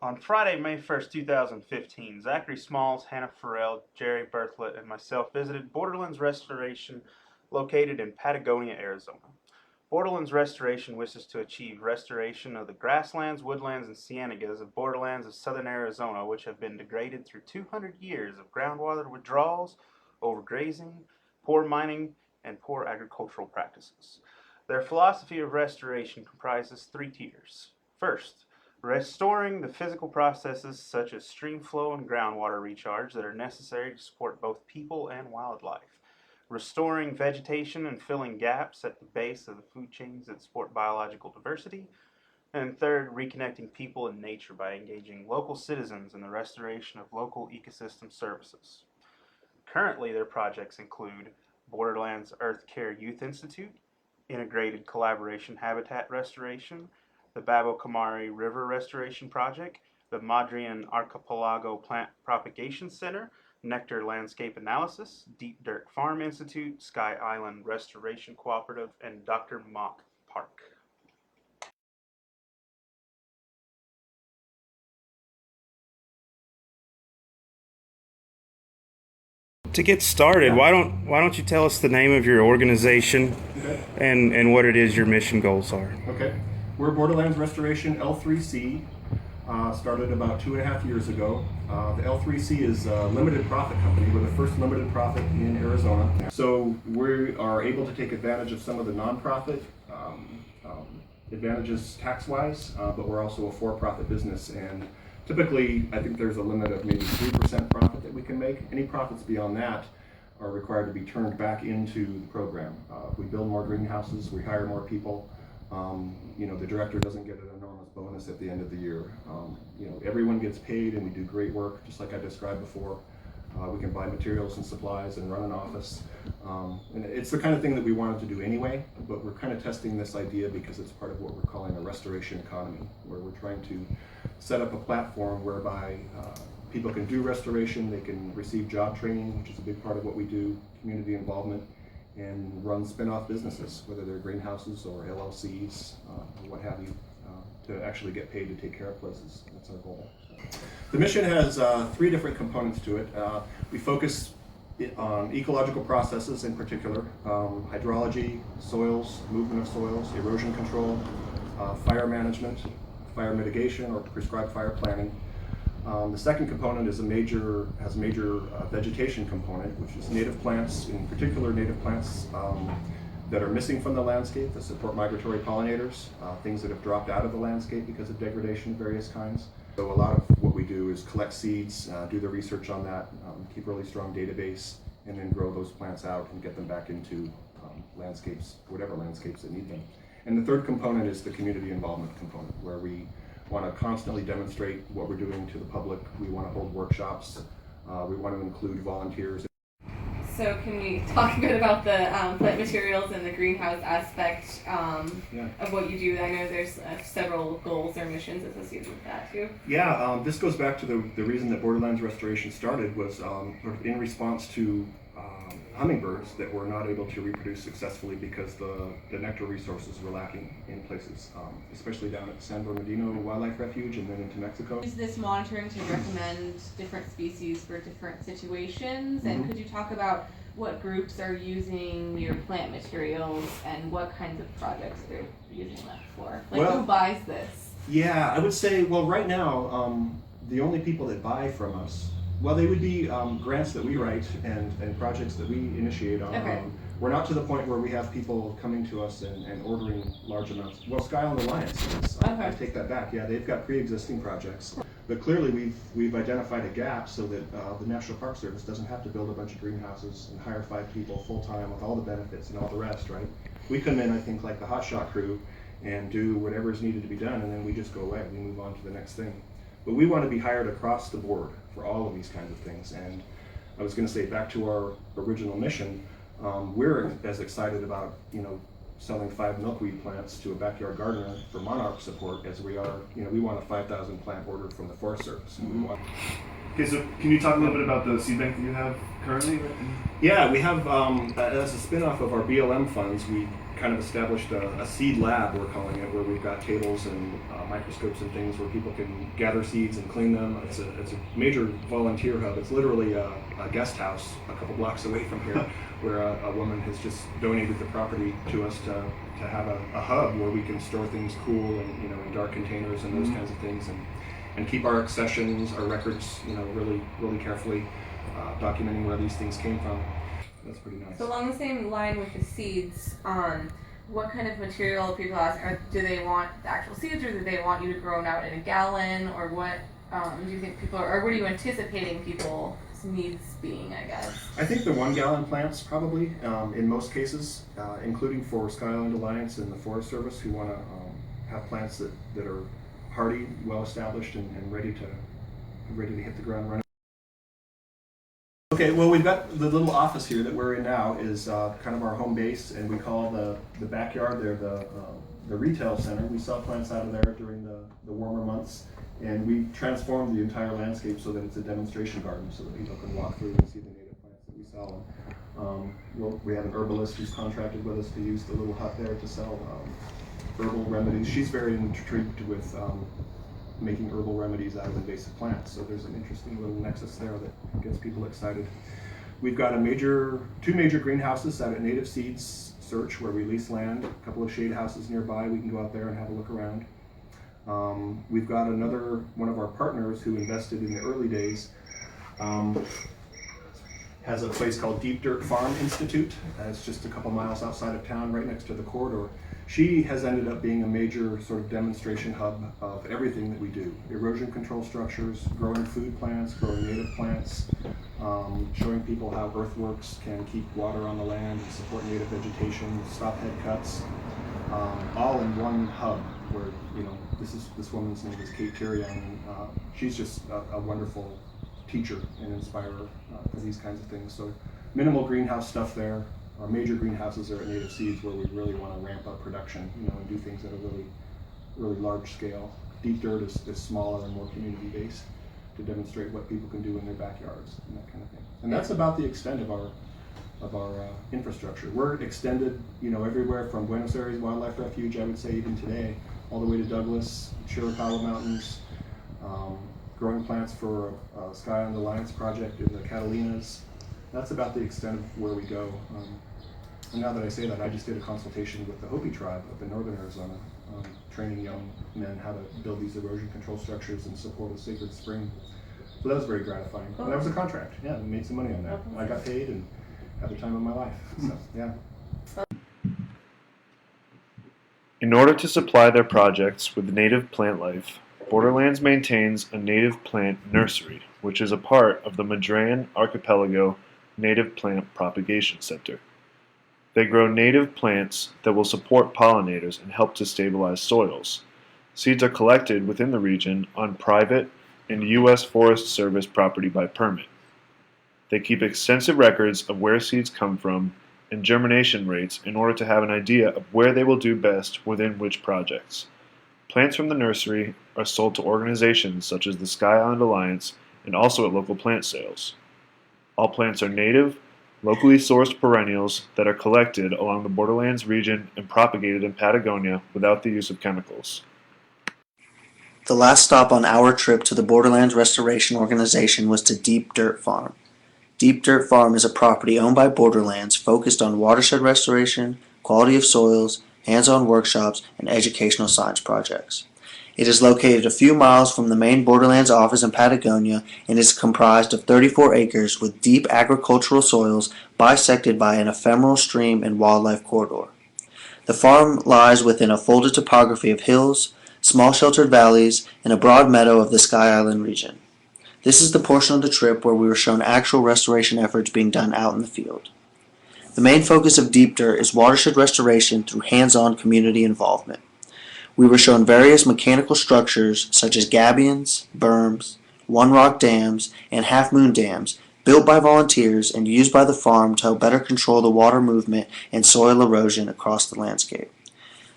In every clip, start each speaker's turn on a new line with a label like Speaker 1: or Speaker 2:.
Speaker 1: On Friday, May 1st, 2015, Zachary Smalls, Hannah Farrell, Gerry Berthelette, and myself visited Borderlands Restoration located in Patagonia, Arizona. Borderlands Restoration wishes to achieve restoration of the grasslands, woodlands, and cienagas of borderlands of southern Arizona, which have been degraded through 200 years of groundwater withdrawals, overgrazing, poor mining, and poor agricultural practices. Their philosophy of restoration comprises three tiers. First, restoring the physical processes such as stream flow and groundwater recharge that are necessary to support both people and wildlife. Restoring vegetation and filling gaps at the base of the food chains that support biological diversity. And third, reconnecting people and nature by engaging local citizens in the restoration of local ecosystem services. Currently, their projects include Borderlands Earth Care Youth Institute, Integrated Collaboration Habitat Restoration, the Babo Kamari River Restoration Project, the Madrian Archipelago Plant Propagation Center, Nectar Landscape Analysis, Deep Dirt Farm Institute, Sky Island Restoration Cooperative, and Dr. Mock Park. To get started, why don't you tell us the name of your organization and what it is your mission goals are?
Speaker 2: Okay. We're Borderlands Restoration L3C, started about 2.5 years ago. The L3C is a limited profit company. We're the first limited profit in Arizona. So we are able to take advantage of some of the nonprofit advantages tax-wise, but we're also a for-profit business. And typically, I think there's a limit of maybe 3% profit that we can make. Any profits beyond that are required to be turned back into the program. We build more greenhouses, we hire more people. The director doesn't get an enormous bonus at the end of the year. Everyone gets paid and we do great work, just like I described before. We can buy materials and supplies and run an office. And it's the kind of thing that we wanted to do anyway, but we're kind of testing this idea because it's part of what we're calling a restoration economy, where we're trying to set up a platform whereby people can do restoration, they can receive job training, which is a big part of what we do, community involvement, and run spin-off businesses, whether they're greenhouses or LLCs or what have you, to actually get paid to take care of places. That's our goal. The mission has 3 different components to it. We focus on ecological processes in particular, hydrology, soils, movement of soils, erosion control, fire management, fire mitigation or prescribed fire planning. The second component has a major vegetation component, which is native plants, in particular native plants that are missing from the landscape that support migratory pollinators, things that have dropped out of the landscape because of degradation of various kinds. So a lot of what we do is collect seeds, do the research on that, keep a really strong database, and then grow those plants out and get them back into landscapes, whatever landscapes that need them. And the third component is the community involvement component, where we want to constantly demonstrate what we're doing to the public. We want to hold workshops. We want to include volunteers.
Speaker 3: So can we talk a bit about the plant materials and the greenhouse aspect of what you do? I know there's several goals or missions associated with that too.
Speaker 2: Yeah, this goes back to the reason that Borderlands Restoration started was sort of in response to hummingbirds that were not able to reproduce successfully because the nectar resources were lacking in places, especially down at San Bernardino Wildlife Refuge and then into Mexico.
Speaker 3: Use this monitoring to recommend different species for different situations, and could you talk about what groups are using your plant materials and what kinds of projects they're using that for? Who buys this?
Speaker 2: Yeah, I would say, right now, the only people that buy from us, they would be grants that we write and projects that we initiate on.
Speaker 3: Okay.
Speaker 2: We're not to the point where we have people coming to us and ordering large amounts. Sky Island Alliance is. I take that back. Yeah, they've got pre-existing projects. But clearly we've identified a gap so that the National Park Service doesn't have to build a bunch of greenhouses and hire 5 people full-time with all the benefits and all the rest, right? We come in, I think, like the hotshot crew and do whatever is needed to be done, and then we just go away. We move on to the next thing. But we want to be hired across the board for all of these kinds of things. And I was going to say, back to our original mission, we're as excited about selling 5 milkweed plants to a backyard gardener for monarch support as we are. We want a 5,000 plant order from the Forest Service.
Speaker 4: Okay, so can you talk a little bit about the seed bank that you have currently?
Speaker 2: Yeah, we have as a spin-off of our BLM funds, we kind of established a seed lab, we're calling it, where we've got tables and microscopes and things where people can gather seeds and clean them. It's a major volunteer hub. It's literally a guest house a couple blocks away from here, where a woman has just donated the property to us to have a hub where we can store things cool and in dark containers and those kinds of things, and keep our accessions, our records, really carefully, documenting where these things came from. That's pretty nice.
Speaker 3: So along the same line with the seeds, what kind of material people ask? Do they want the actual seeds, or do they want you to grow them out in a gallon, or what do you think people are, or what are you anticipating people's needs being, I guess?
Speaker 2: I think the 1 gallon plants probably, in most cases, including for Sky Island Alliance and the Forest Service, who want to have plants that are hardy, well established, and ready to hit the ground running. Okay, well, we've got the little office here that we're in now is kind of our home base, and we call the backyard there the retail center. We sell plants out of there during the warmer months, and we transformed the entire landscape so that it's a demonstration garden, so that people can walk through and see the native plants that we sell. We have an herbalist who's contracted with us to use the little hut there to sell herbal remedies. She's very intrigued with making herbal remedies out of invasive plants, so there's an interesting little nexus there that gets people excited. We've got two major greenhouses out at Native Seeds Search, where we lease land, a couple of shade houses nearby. We can go out there and have a look around. We've got one of our partners who invested in the early days, has a place called Deep Dirt Farm Institute. It's just a couple miles outside of town, right next to the corridor. She has ended up being a major sort of demonstration hub of everything that we do. Erosion control structures, growing food plants, growing native plants, showing people how earthworks can keep water on the land and support native vegetation, stop head cuts, all in one hub where, this woman's name is Kate Tyrion, and she's just a wonderful teacher and inspirer for these kinds of things. So minimal greenhouse stuff there. Our major greenhouses are at Native Seeds, where we really want to ramp up production, and do things at a really large scale. Deep Dirt is smaller and more community based to demonstrate what people can do in their backyards and that kind of thing. And that's about the extent of our infrastructure. We're extended, everywhere from Buenos Aires Wildlife Refuge, I would say even today, all the way to Douglas, Chiricahua Mountains, growing plants for Sky Island Alliance project in the Catalinas. That's about the extent of where we go. And now that I say that, I just did a consultation with the Hopi tribe up in northern Arizona, training young men how to build these erosion control structures and support a sacred spring. So that was very gratifying. And that was a contract. Yeah, we made some money on that. I got paid and had the time of my life. So, yeah.
Speaker 5: In order to supply their projects with native plant life, Borderlands maintains a native plant nursery, which is a part of the Madrean Archipelago Native Plant Propagation Center. They grow native plants that will support pollinators and help to stabilize soils. Seeds are collected within the region on private and U.S. Forest Service property by permit. They keep extensive records of where seeds come from and germination rates in order to have an idea of where they will do best within which projects. Plants from the nursery are sold to organizations such as the Sky Island Alliance and also at local plant sales. All plants are native, locally sourced perennials that are collected along the Borderlands region and propagated in Patagonia without the use of chemicals.
Speaker 6: The last stop on our trip to the Borderlands Restoration organization was to Deep Dirt Farm. Deep Dirt Farm is a property owned by Borderlands focused on watershed restoration, quality of soils, hands-on workshops, and educational science projects. It is located a few miles from the main Borderlands office in Patagonia and is comprised of 34 acres with deep agricultural soils bisected by an ephemeral stream and wildlife corridor. The farm lies within a folded topography of hills, small sheltered valleys, and a broad meadow of the Sky Island region. This is the portion of the trip where we were shown actual restoration efforts being done out in the field. The main focus of Deep Dirt is watershed restoration through hands-on community involvement. We were shown various mechanical structures such as gabions, berms, one-rock dams, and half-moon dams built by volunteers and used by the farm to help better control the water movement and soil erosion across the landscape.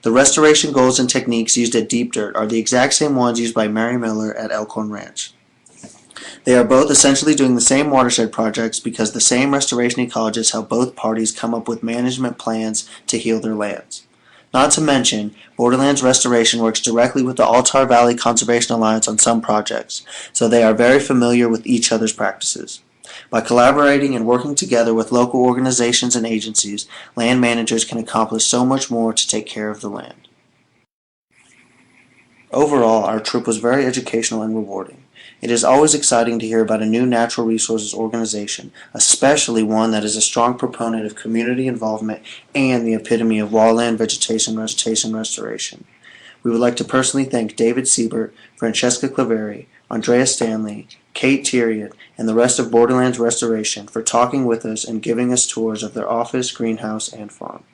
Speaker 6: The restoration goals and techniques used at Deep Dirt are the exact same ones used by Mary Miller at Elkhorn Ranch. They are both essentially doing the same watershed projects because the same restoration ecologists help both parties come up with management plans to heal their lands. Not to mention, Borderlands Restoration works directly with the Altar Valley Conservation Alliance on some projects, so they are very familiar with each other's practices. By collaborating and working together with local organizations and agencies, land managers can accomplish so much more to take care of the land. Overall, our trip was very educational and rewarding. It is always exciting to hear about a new natural resources organization, especially one that is a strong proponent of community involvement and the epitome of wildland vegetation restoration. We would like to personally thank David Siebert, Francesca Claveri, Andrea Stanley, Kate Tyrion, and the rest of Borderlands Restoration for talking with us and giving us tours of their office, greenhouse, and farm.